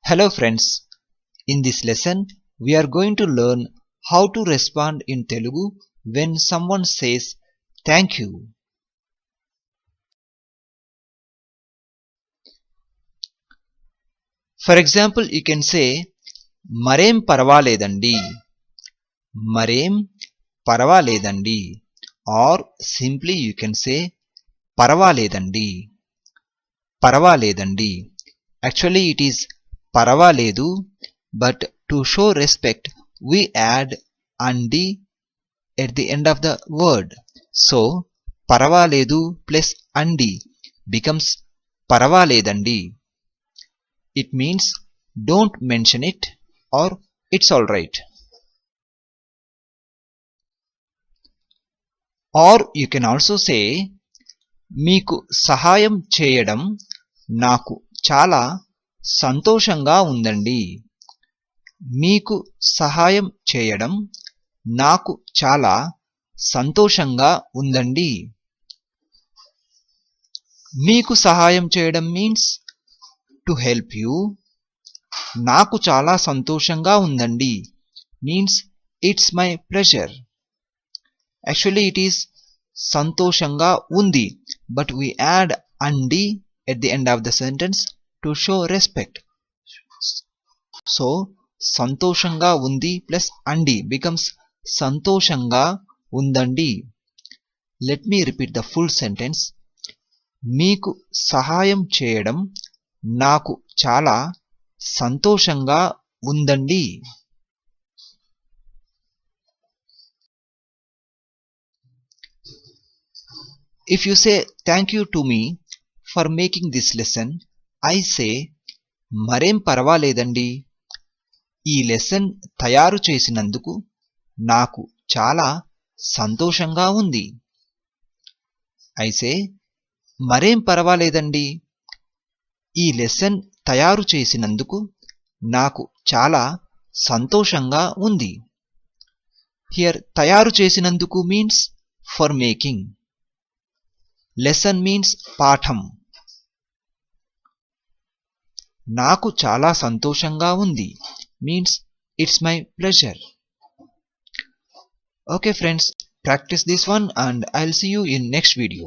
Hello friends, in this lesson we are going to learn how to respond in Telugu when someone says thank you. For example, you can say మరేం పర్వాలేదండి, మరేం పర్వాలేదండి, or simply you can say పర్వాలేదండి, పర్వాలేదండి. Actually it is పర్వాలేదు, but to show respect we add andi at the end of the word. So పర్వాలేదు plus andi becomes పర్వాలేదండి. It means don't mention it or it's alright. Or you can also say మీకు సహాయం చేయడం నాకు చాలా సంతోషంగా ఉందండి, మీకు సహాయం చేయడం నాకు చాలా సంతోషంగా ఉందండి. మీకు సహాయం చేయడం means to help you. నాకు చాలా సంతోషంగా ఉందండి means it's my pleasure. Actually it is సంతోషంగా ఉంది, but we add andi at the end of the sentence to show respect. So సంతోషంగా ఉంది plus andi becomes సంతోషంగా ఉందండి. Let me repeat the full sentence. మీకు సహాయం చేయడం నాకు చాలా సంతోషంగా ఉందండి. If you say thank you to me for making this lesson, I say మరేం పర్వాలేదండి, ఈ లెసన్ తయారు చేసినందుకు నాకు చాలా సంతోషంగా ఉంది. I say మరేం పర్వాలేదండి, ఈ లెసన్ తయారు చేసినందుకు నాకు చాలా సంతోషంగా ఉంది. Here తయారు చేసినందుకు means for making. Lesson means పాఠం. నాకు చాలా సంతోషంగా ఉంది means it's my pleasure. Okay friends, practice this one and I'll see you in next video.